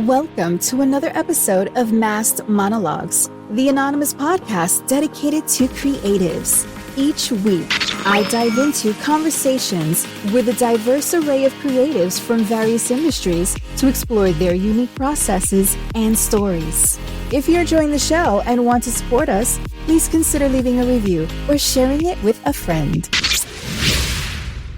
Welcome to another episode of Masked Monologues, the anonymous podcast dedicated to creatives. Each week, I dive into conversations with a diverse array of creatives from various industries to explore their unique processes and stories. If you're enjoying the show and want to support us, please consider leaving a review or sharing it with a friend.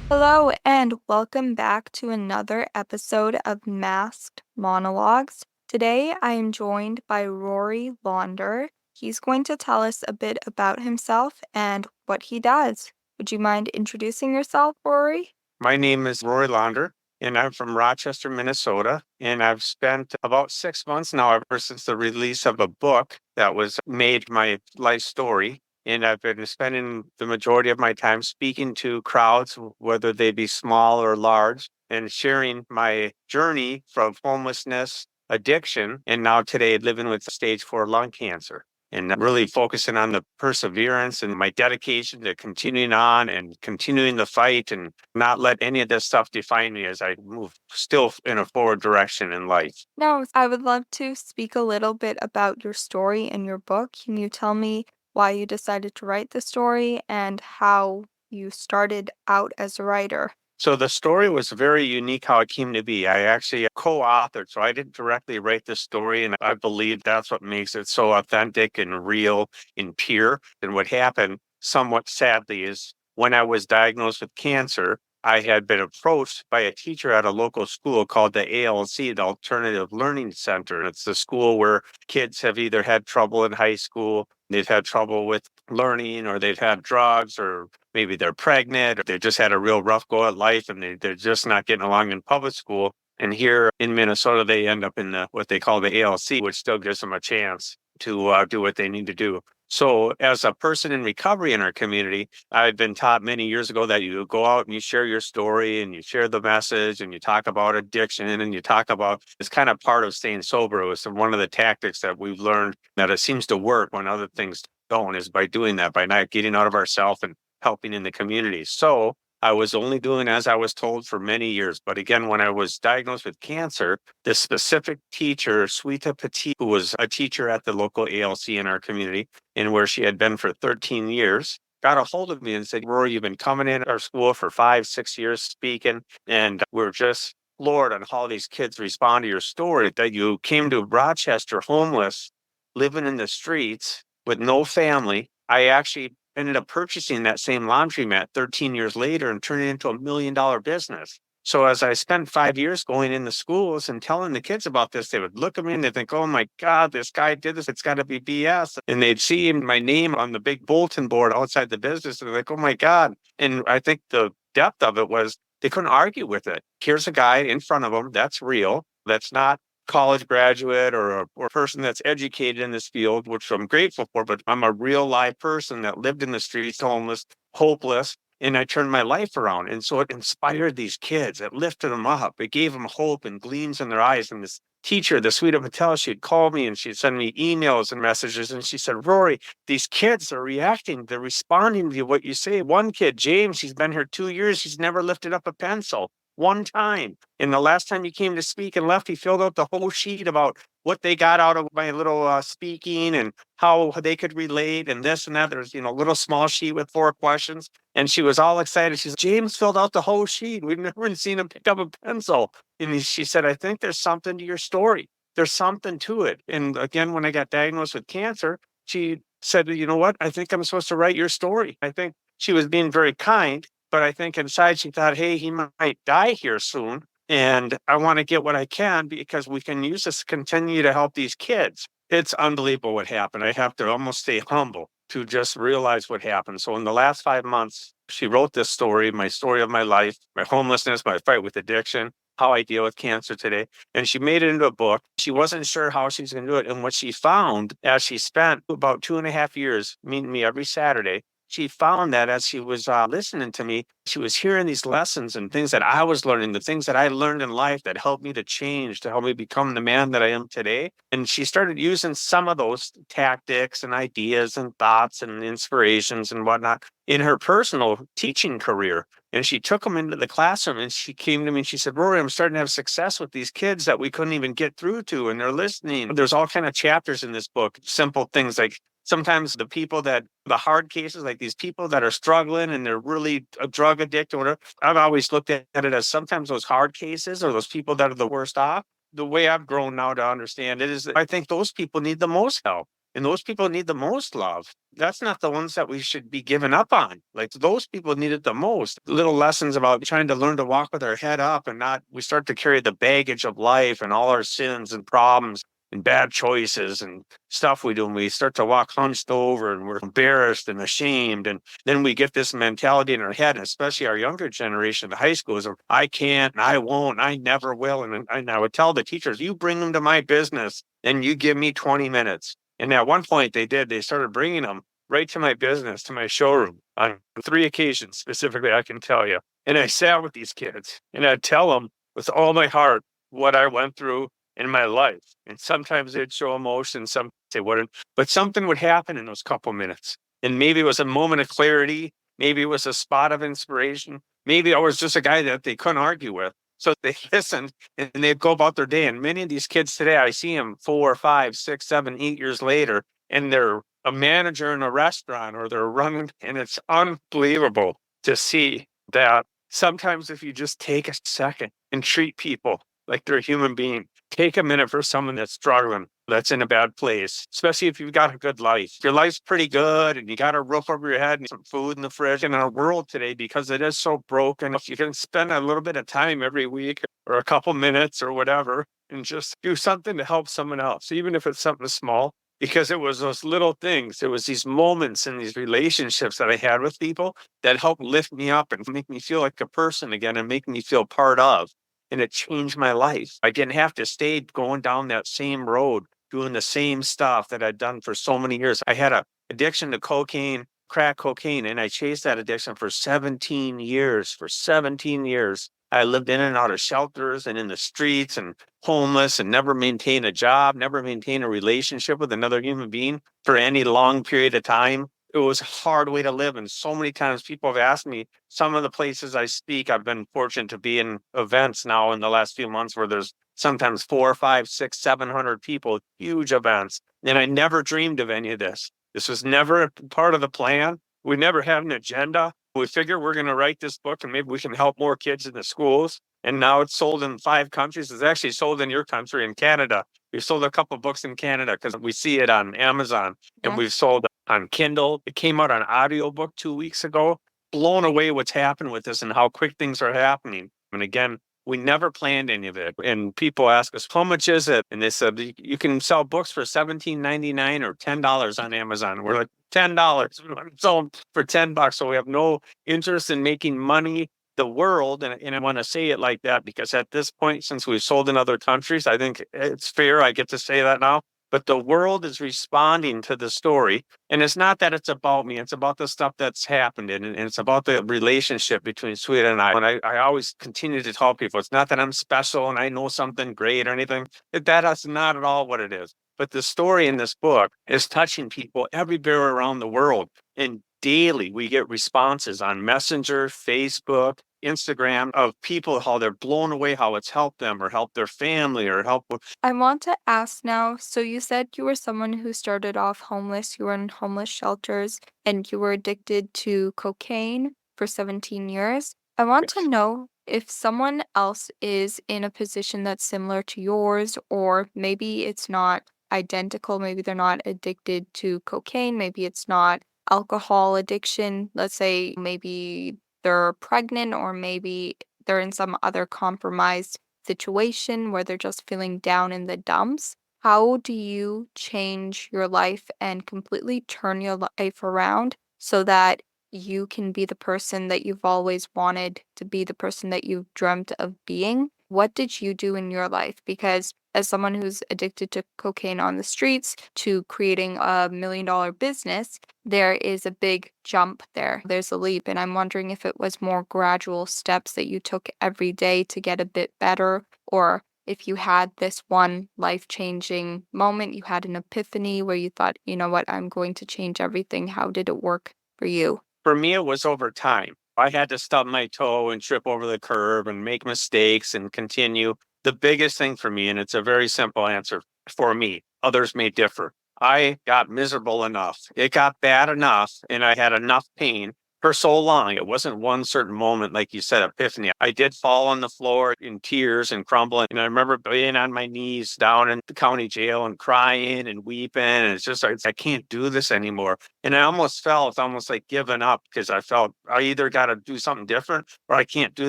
Hello, and welcome back to another episode of Masked Monologues. Today, I am joined by Rory Londer. He's going to tell us a bit about himself and what he does. Would you mind introducing yourself, Rory? My name is Rory Londer, and I'm from Rochester, Minnesota. And I've spent about 6 months now, ever since the release of a book that was made my life story. And I've been spending the majority of my time speaking to crowds, whether they be small or large, and sharing my journey from homelessness, addiction, and now today living with stage 4 lung cancer. And really focusing on the perseverance and my dedication to continuing on and continuing the fight and not let any of this stuff define me as I move still in a forward direction in life. Now, I would love to speak a little bit about your story and your book. Can you tell me why you decided to write the story and how you started out as a writer? So the story was very unique how it came to be. I actually co-authored, so I didn't directly write the story, and I believe that's what makes it so authentic and real and pure. And what happened, somewhat sadly, is when I was diagnosed with cancer, I had been approached by a teacher at a local school called the ALC, the Alternative Learning Center. And it's the school where kids have either had trouble in high school, they've had trouble with learning, or they've had drugs, or maybe they're pregnant, or they just had a real rough go at life and they're just not getting along in public school. And here in Minnesota, they end up in what they call the ALC, which still gives them a chance to do what they need to do. So as a person in recovery in our community, I've been taught many years ago that you go out and you share your story and you share the message and you talk about addiction and you talk about it's kind of part of staying sober. It was one of the tactics that we've learned that it seems to work when other things don't, is by doing that, by not getting out of ourselves and helping in the community. So I was only doing as I was told for many years. But again, when I was diagnosed with cancer, this specific teacher, Swita Patel, who was a teacher at the local ALC in our community and where she had been for 13 years, got a hold of me and said, Rory, you've been coming in our school for 5, 6 years speaking, and we're just floored on how these kids respond to your story, that you came to Rochester homeless, living in the streets with no family. I actually ended up purchasing that same laundromat 13 years later and turning it into $1 million business. So as I spent 5 years going in the schools and telling the kids about this, they would look at me and they'd think, oh my God, this guy did this. It's got to be BS. And they'd see my name on the big bulletin board outside the business. And they're like, oh my God. And I think the depth of it was they couldn't argue with it. Here's a guy in front of them that's real. That's not college graduate or a person that's educated in this field, which I'm grateful for, but I'm a real live person that lived in the streets, homeless, hopeless, and I turned my life around. And so it inspired these kids. It lifted them up. It gave them hope and gleams in their eyes. And this teacher, the Swita Patel, she'd call me and she'd send me emails and messages. And she said, Rory, these kids are reacting. They're responding to what you say. One kid, James, he's been here 2 years. He's never lifted up a pencil. One time. And the last time he came to speak and left, he filled out the whole sheet about what they got out of my little speaking and how they could relate and this and that. There's, a little small sheet with 4 questions. And she was all excited. She said, James filled out the whole sheet. We've never seen him pick up a pencil. And she said, I think there's something to your story. There's something to it. And again, when I got diagnosed with cancer, she said, you know what? I think I'm supposed to write your story. I think she was being very kind. But I think inside she thought, hey, he might die here soon. And I want to get what I can because we can use this to continue to help these kids. It's unbelievable what happened. I have to almost stay humble to just realize what happened. So in the last 5 months, she wrote this story, my story of my life, my homelessness, my fight with addiction, how I deal with cancer today. And she made it into a book. She wasn't sure how she's going to do it. And what she found as she spent about 2.5 years meeting me every Saturday, she found that as she was listening to me, she was hearing these lessons and things that I was learning, the things that I learned in life that helped me to change, to help me become the man that I am today. And she started using some of those tactics and ideas and thoughts and inspirations and whatnot in her personal teaching career. And she took them into the classroom and she came to me and she said, Rory, I'm starting to have success with these kids that we couldn't even get through to, and they're listening. There's all kind of chapters in this book, simple things like sometimes the people that the hard cases, like these people that are struggling and they're really a drug addict or whatever. I've always looked at it as sometimes those hard cases or those people that are the worst off. The way I've grown now to understand it is that I think those people need the most help. And those people need the most love. That's not the ones that we should be giving up on. Like those people need it the most. Little lessons about trying to learn to walk with our head up and not, we start to carry the baggage of life and all our sins and problems and bad choices and stuff we do. And we start to walk hunched over and we're embarrassed and ashamed. And then we get this mentality in our head, and especially our younger generation, the high schools, of I can't, and I won't, and I never will. And I would tell the teachers, you bring them to my business and you give me 20 minutes. And at one point they did, they started bringing them right to my business, to my showroom on 3 occasions specifically, I can tell you. And I sat with these kids and I'd tell them with all my heart what I went through in my life. And sometimes they'd show emotion, some they wouldn't, but something would happen in those couple minutes. And maybe it was a moment of clarity. Maybe it was a spot of inspiration. Maybe I was just a guy that they couldn't argue with. So they listened and they'd go about their day. And many of these kids today, I see them 4, 5, 6, 7, 8 years later, and they're a manager in a restaurant or they're running. And it's unbelievable to see that sometimes if you just take a second and treat people like they're a human being, take a minute for someone that's struggling, that's in a bad place, especially if you've got a good life. Your life's pretty good and you got a roof over your head and some food in the fridge. In our world today, because it is so broken, if you can spend a little bit of time every week or a couple minutes or whatever and just do something to help someone else, even if it's something small, because it was those little things. It was these moments and these relationships that I had with people that helped lift me up and make me feel like a person again and make me feel part of. And it changed my life. I didn't have to stay going down that same road, doing the same stuff that I'd done for so many years. I had a addiction to cocaine, crack cocaine, and I chased that addiction for 17 years. For 17 years, I lived in and out of shelters and in the streets and homeless and never maintained a job, never maintained a relationship with another human being for any long period of time. It was a hard way to live. And so many times people have asked me, some of the places I speak, I've been fortunate to be in events now in the last few months where there's sometimes 4, 5, 6, 700 people, huge events. And I never dreamed of any of this. This was never part of the plan. We never had an agenda. We figure we're going to write this book and maybe we can help more kids in the schools. And now it's sold in 5 countries. It's actually sold in your country, in Canada. We've sold a couple books in Canada because we see it on Amazon, and we've sold on Kindle. It came out on audiobook 2 weeks ago. Blown away what's happened with this and how quick things are happening. And again, we never planned any of it. And people ask us, how much is it? And they said, you can sell books for $17.99 or $10 on Amazon. We're like, $10. We want to sell them for $10. So we have no interest in making money. The world, and I want to say it like that because at this point, since we've sold in other countries, I think it's fair. I get to say that now. But the world is responding to the story. And it's not that it's about me. It's about the stuff that's happened. And it's about the relationship between Swita and I. And I always continue to tell people, it's not that I'm special and I know something great or anything. That is not at all what it is. But the story in this book is touching people everywhere around the world. And daily we get responses on Messenger, Facebook, Instagram of people, how they're blown away, how it's helped them or helped their family or helped. I want to ask now, so you said you were someone who started off homeless, you were in homeless shelters, and you were addicted to cocaine for 17 years. I want to know if someone else is in a position that's similar to yours, or maybe it's not identical, maybe they're not addicted to cocaine, maybe it's not alcohol addiction. Let's say maybe they're pregnant, or maybe they're in some other compromised situation where they're just feeling down in the dumps. How do you change your life and completely turn your life around so that you can be the person that you've always wanted to be, the person that you've dreamt of being? What did you do in your life? Because as someone who's addicted to cocaine on the streets to creating a $1 million business, there is a big jump there. There's a leap. And I'm wondering if it was more gradual steps that you took every day to get a bit better, or if you had this one life-changing moment, you had an epiphany where you thought, you know what, I'm going to change everything. How did it work for you? For me, it was over time. I had to stub my toe and trip over the curb and make mistakes and continue. The biggest thing for me, and it's a very simple answer for me, others may differ. I got miserable enough. It got bad enough, and I had enough pain for so long. It wasn't one certain moment, like you said, epiphany. I did fall on the floor in tears and crumbling. And I remember being on my knees down in the county jail and crying and weeping. And it's just like, I can't do this anymore. And I almost felt almost like giving up because I felt I either got to do something different or I can't do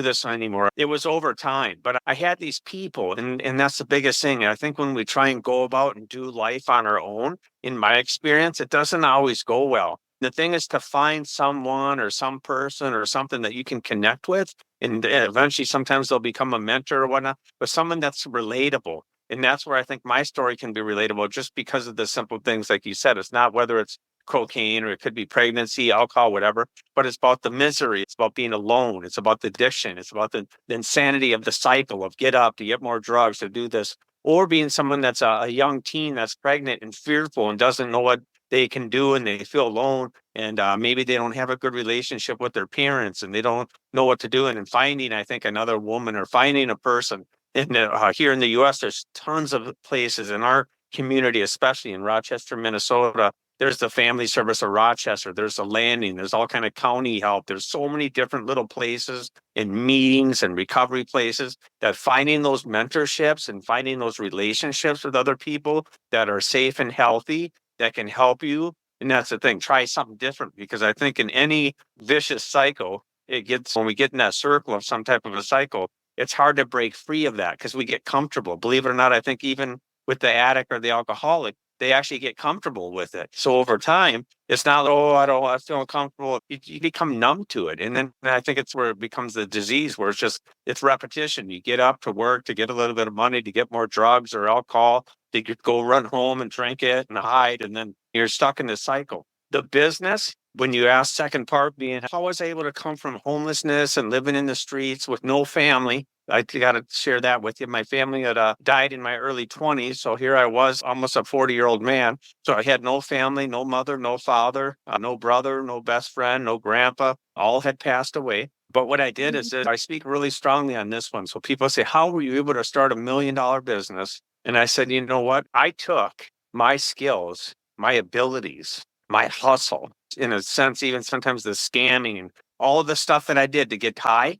this anymore. It was over time, but I had these people, and that's the biggest thing. I think when we try and go about and do life on our own, in my experience, it doesn't always go well. The thing is to find someone or some person or something that you can connect with. And eventually, sometimes they'll become a mentor or whatnot, but someone that's relatable. And that's where I think my story can be relatable just because of the simple things, like you said. It's not whether it's cocaine or it could be pregnancy, alcohol, whatever, but it's about the misery. It's about being alone. It's about the addiction. It's about the insanity of the cycle of get up, to get more drugs, to do this, or being someone that's a young teen that's pregnant and fearful and doesn't know what they can do and they feel alone and maybe they don't have a good relationship with their parents and they don't know what to do. And finding, I think, another woman or finding a person here in the US, there's tons of places in our community, especially in Rochester, Minnesota. There's the Family Service of Rochester. There's the Landing. There's all kind of county help. There's so many different little places and meetings and recovery places that finding those mentorships and finding those relationships with other people that are safe and healthy that can help you. And that's the thing. Try something different because I think in any vicious cycle, it gets when we get in that circle of some type of a cycle, it's hard to break free of that because we get comfortable. Believe it or not, I think even with the addict or the alcoholic, they actually get comfortable with it. So over time, it's not, oh, I feel uncomfortable. You become numb to it. And then I think it's where it becomes the disease where it's repetition. You get up to work to get a little bit of money, to get more drugs or alcohol, to go run home and drink it and hide. And then you're stuck in this cycle. The business, when you ask second part being, how was I able to come from homelessness and living in the streets with no family? I got to share that with you. My family had died in my early 20s. So here I was, almost a 40-year-old man. So I had no family, no mother, no father, no brother, no best friend, no grandpa. All had passed away. But what I did is that I speak really strongly on this one. So people say, how were you able to start $1 million business? And I said, you know what? I took my skills, my abilities, my hustle, in a sense, even sometimes the scamming and all of the stuff that I did to get high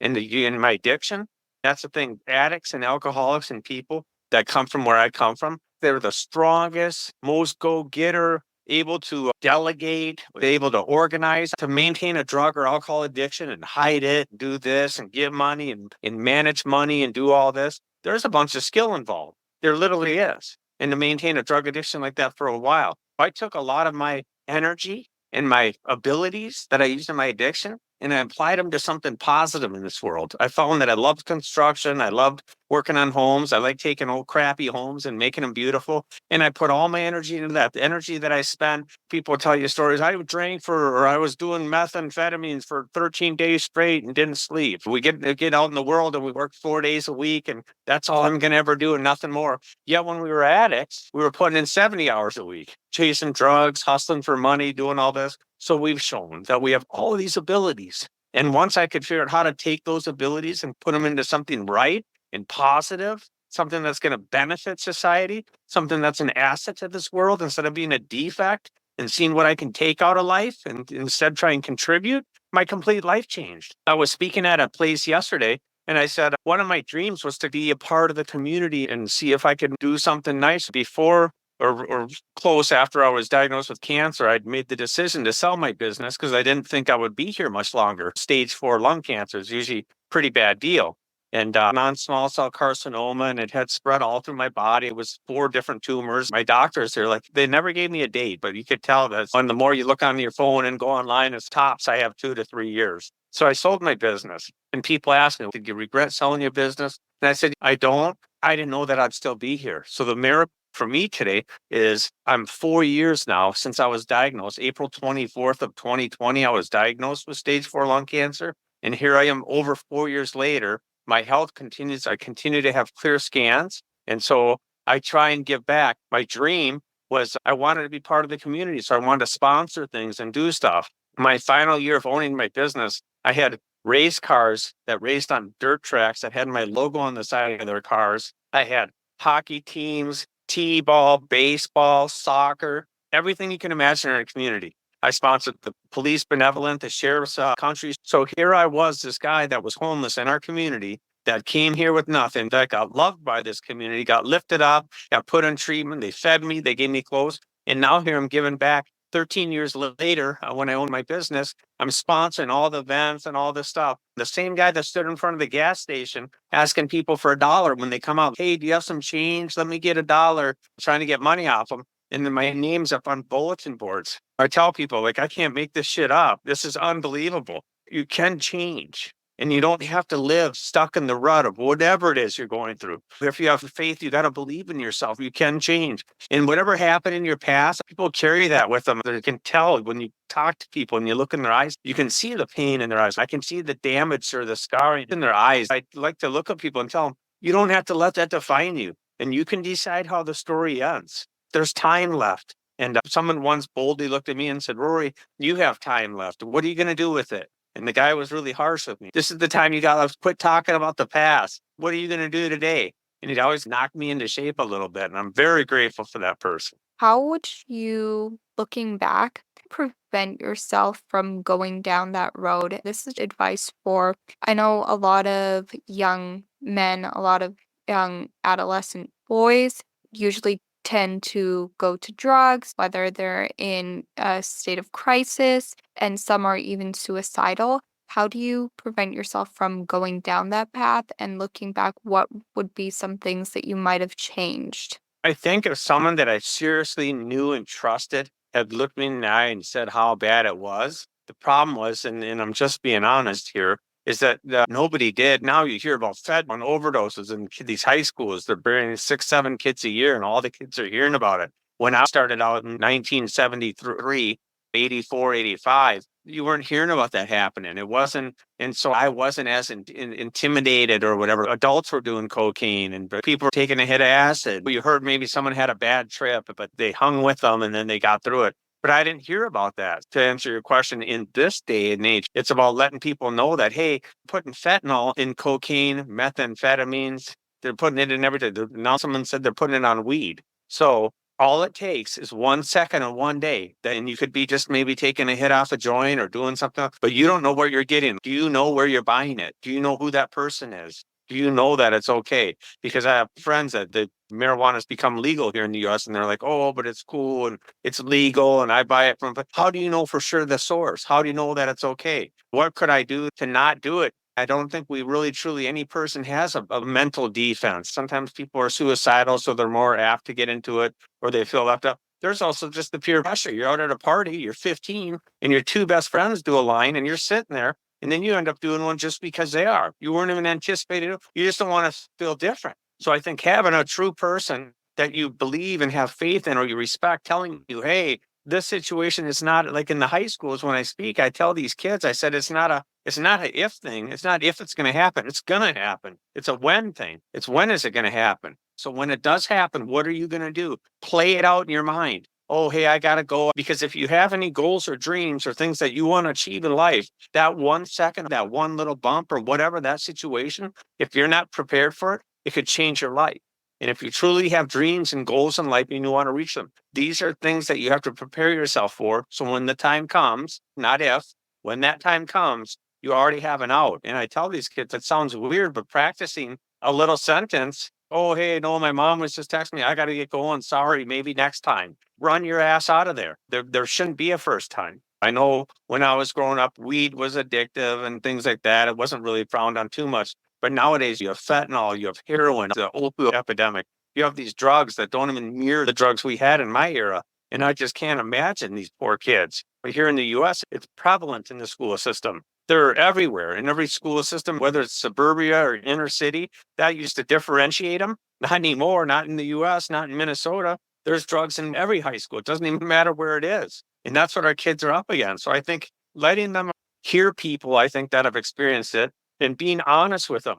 in my addiction. That's the thing. Addicts and alcoholics and people that come from where I come from, they're the strongest, most go-getter, able to delegate, able to organize, to maintain a drug or alcohol addiction and hide it, do this and give money and manage money and do all this. There's a bunch of skill involved. There literally is. And to maintain a drug addiction like that for a while, I took a lot of my energy and my abilities that I used in my addiction and I applied them to something positive in this world. I found that I loved construction. I loved working on homes. I like taking old crappy homes and making them beautiful. And I put all my energy into that. The energy that I spent, people tell you stories. I drank or I was doing methamphetamines for 13 days straight and didn't sleep. We get out in the world and we work 4 days a week and that's all I'm going to ever do and nothing more. Yet when we were addicts, we were putting in 70 hours a week, chasing drugs, hustling for money, doing all this. So we've shown that we have all of these abilities. And once I could figure out how to take those abilities and put them into something right and positive, something that's going to benefit society, something that's an asset to this world instead of being a defect and seeing what I can take out of life and instead try and contribute, my complete life changed. I was speaking at a place yesterday and I said, one of my dreams was to be a part of the community and see if I could do something nice before or close after I was diagnosed with cancer. I'd made the decision to sell my business because I didn't think I would be here much longer. Stage 4 lung cancer is usually a pretty bad deal. And non-small cell carcinoma, and it had spread all through my body. It was 4 different tumors. My doctors, they never gave me a date, but you could tell that when the more you look on your phone and go online, it's tops, I have 2 to 3 years. So I sold my business. And people asked me, did you regret selling your business? And I said, I don't. I didn't know that I'd still be here. So the miracle for me today is I'm 4 years now since I was diagnosed. April 24th of 2020, I was diagnosed with stage 4 lung cancer. And here I am over 4 years later. My health continues. I continue to have clear scans. And so I try and give back. My dream was I wanted to be part of the community. So I wanted to sponsor things and do stuff. My final year of owning my business, I had race cars that raced on dirt tracks that had my logo on the side of their cars. I had hockey teams, t-ball, baseball, soccer, everything you can imagine in our community. I sponsored the police benevolent, the sheriff's country. So here I was, this guy that was homeless in our community that came here with nothing, that got loved by this community, got lifted up, got put in treatment. They fed me, they gave me clothes. And now here I'm giving back 13 years later, when I owned my business, I'm sponsoring all the events and all this stuff. The same guy that stood in front of the gas station asking people for $1 when they come out, hey, do you have some change? Let me get $1, trying to get money off them. And then my name's up on bulletin boards. I tell people, like, I can't make this shit up. This is unbelievable. You can change. And you don't have to live stuck in the rut of whatever it is you're going through. If you have faith, you got to believe in yourself. You can change. And whatever happened in your past, people carry that with them. They can tell when you talk to people and you look in their eyes, you can see the pain in their eyes. I can see the damage or the scarring in their eyes. I like to look at people and tell them, you don't have to let that define you. And you can decide how the story ends. There's time left. And someone once boldly looked at me and said, Rory, you have time left. What are you going to do with it? And the guy was really harsh with me. This is the time you got to quit talking about the past. What are you going to do today? And he'd always knock me into shape a little bit. And I'm very grateful for that person. How would you, looking back, prevent yourself from going down that road? This is advice for, I know a lot of young men, a lot of young adolescent boys usually tend to go to drugs, whether they're in a state of crisis, and some are even suicidal. How do you prevent yourself from going down that path? And looking back, what would be some things that you might have changed? I think if someone that I seriously knew and trusted had looked me in the eye and said how bad it was, the problem was, and I'm just being honest here, is that nobody did. Now you hear about fentanyl overdoses in these high schools. They're burying 6, 7 kids a year, and all the kids are hearing about it. When I started out in 1973, 84, 85, you weren't hearing about that happening. It wasn't, and so I wasn't as intimidated or whatever. Adults were doing cocaine and people were taking a hit of acid. You heard maybe someone had a bad trip, but they hung with them and then they got through it. But I didn't hear about that. To answer your question, in this day and age, it's about letting people know that, hey, putting fentanyl in cocaine, methamphetamines, they're putting it in everything. Now someone said they're putting it on weed. So all it takes is 1 second on one day. Then you could be just maybe taking a hit off a joint or doing something, but you don't know where you're getting. Do you know where you're buying it? Do you know who that person is? Do you know that it's okay? Because I have friends that the marijuana has become legal here in the US and they're like, oh, but it's cool and it's legal and I buy it from, but how do you know for sure the source? How do you know that it's okay? What could I do to not do it? I don't think we really truly, any person has a mental defense. Sometimes people are suicidal, so they're more apt to get into it or they feel left out. There's also just the peer pressure. You're out at a party, you're 15, and your two best friends do a line and you're sitting there. And then you end up doing one just because they are. You weren't even anticipating it. You just don't want to feel different. So I think having a true person that you believe and have faith in or you respect telling you, hey, this situation is not like in the high schools when I speak, I tell these kids, I said, it's not a if thing. It's not if it's going to happen. It's going to happen. It's a when thing. It's when is it going to happen? So when it does happen, what are you going to do? Play it out in your mind. Oh, hey, I got to go. Because if you have any goals or dreams or things that you want to achieve in life, that 1 second, that one little bump or whatever that situation, if you're not prepared for it, it could change your life. And if you truly have dreams and goals in life and you want to reach them, these are things that you have to prepare yourself for. So when the time comes, not if, when that time comes, you already have an out. And I tell these kids, it sounds weird, but practicing a little sentence, oh, hey, no, my mom was just texting me. I got to get going. Sorry, maybe next time. Run your ass out of there. There shouldn't be a first time. I know when I was growing up, weed was addictive and things like that. It wasn't really frowned on too much. But nowadays, you have fentanyl, you have heroin, the opioid epidemic. You have these drugs that don't even mirror the drugs we had in my era. And I just can't imagine these poor kids. But here in the US, it's prevalent in the school system. They're everywhere in every school system, whether it's suburbia or inner city. That used to differentiate them. Not anymore, not in the US, not in Minnesota. There's drugs in every high school. It doesn't even matter where it is. And that's what our kids are up against. So I think letting them hear people, I think that have experienced it and being honest with them,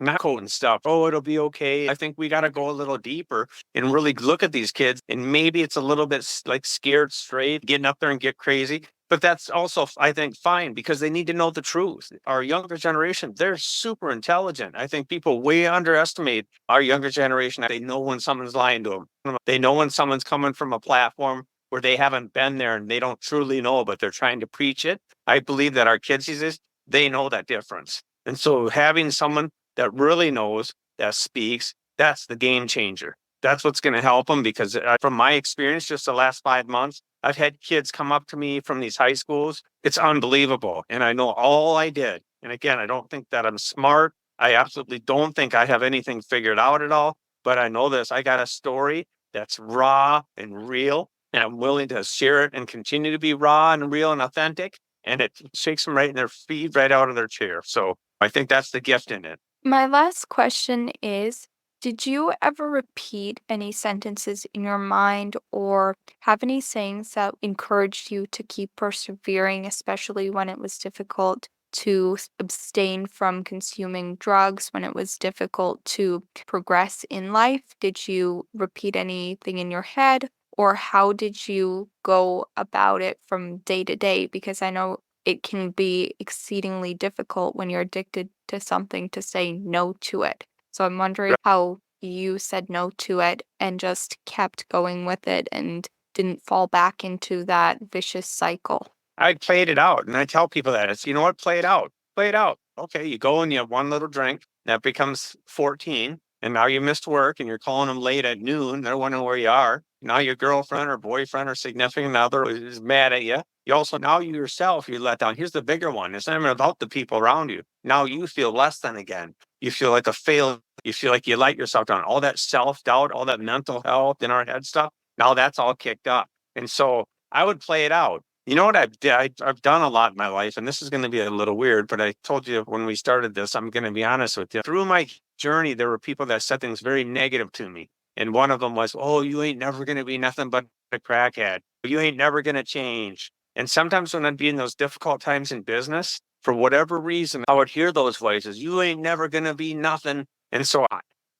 not quoting stuff. Oh, it'll be okay. I think we got to go a little deeper and really look at these kids. And maybe it's a little bit like scared straight, getting up there and get crazy. But that's also, I think, fine because they need to know the truth. Our younger generation, they're super intelligent. I think people way underestimate our younger generation. They know when someone's lying to them. They know when someone's coming from a platform where they haven't been there and they don't truly know, but they're trying to preach it. I believe that our kids these days, they know that difference. And so having someone that really knows, that speaks, that's the game changer. That's what's going to help them because from my experience, just the last 5 months, I've had kids come up to me from these high schools. It's unbelievable. And I know all I did. And again, I don't think that I'm smart. I absolutely don't think I have anything figured out at all. But I know this. I got a story that's raw and real. And I'm willing to share it and continue to be raw and real and authentic. And it shakes them right in their feet, right out of their chair. So I think that's the gift in it. My last question is, did you ever repeat any sentences in your mind or have any sayings that encouraged you to keep persevering, especially when it was difficult to abstain from consuming drugs, when it was difficult to progress in life? Did you repeat anything in your head, or how did you go about it from day to day? Because I know it can be exceedingly difficult when you're addicted to something to say no to it. So I'm wondering how you said no to it and just kept going with it and didn't fall back into that vicious cycle. I played it out and I tell people that it's, you know what, play it out. Play it out. Okay, you go and you have one little drink, that becomes 14. And now you missed work and you're calling them late at noon. They're wondering where you are. Now your girlfriend or boyfriend or significant other is mad at you. You also, now you yourself, you let down. Here's the bigger one. It's not even about the people around you. Now you feel less than again. You feel like a failure. You feel like you let yourself down. All that self-doubt, all that mental health in our head stuff, now that's all kicked up. And so I would play it out. You know what I've done a lot in my life, and this is going to be a little weird, but I told you when we started this, I'm going to be honest with you. Through my journey, there were people that said things very negative to me. And one of them was, oh, you ain't never going to be nothing but a crackhead. You ain't never going to change. And sometimes when I'd be in those difficult times in business, for whatever reason, I would hear those voices, you ain't never going to be nothing. And so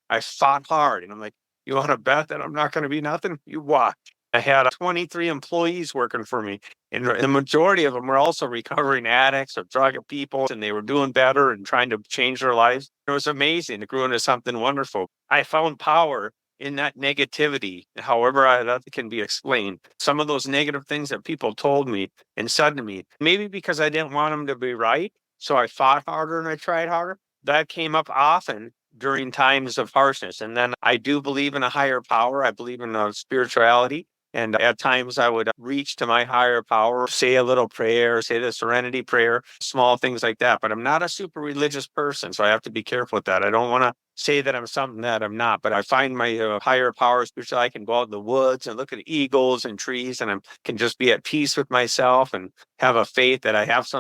I fought hard. And I'm like, you want to bet that I'm not going to be nothing? You watch. I had 23 employees working for me, and the majority of them were also recovering addicts or drug people, and they were doing better and trying to change their lives. It was amazing. It grew into something wonderful. I found power in that negativity, however that can be explained. Some of those negative things that people told me and said to me, maybe because I didn't want them to be right, so I fought harder and I tried harder. That came up often during times of harshness. And then I do believe in a higher power. I believe in spirituality. And at times I would reach to my higher power, say a little prayer, say the serenity prayer, small things like that. But I'm not a super religious person, so I have to be careful with that. I don't want to say that I'm something that I'm not, but I find my higher power spiritually. I can go out in the woods and look at eagles and trees, and I can just be at peace with myself and have a faith that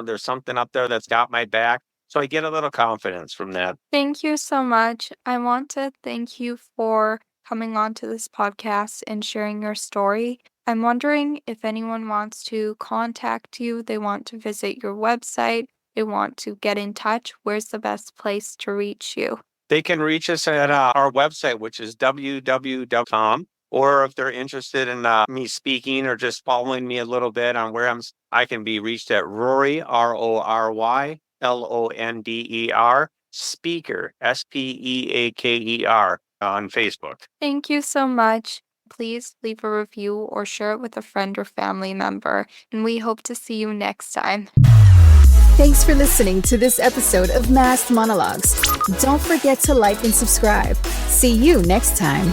there's something up there that's got my back. So I get a little confidence from that. Thank you so much. I want to thank you for coming on to this podcast and sharing your story. I'm wondering if anyone wants to contact you, they want to visit your website, they want to get in touch, where's the best place to reach you? They can reach us at our website, which is www.com. Or if they're interested in me speaking or just following me a little bit on where I can be reached at Rory, RoryLonder, speaker, SPEAKER on Facebook. Thank you so much. Please leave a review or share it with a friend or family member, and we hope to see you next time. Thanks for listening to this episode of Masked Monologues. Don't forget to like and subscribe. See you next time.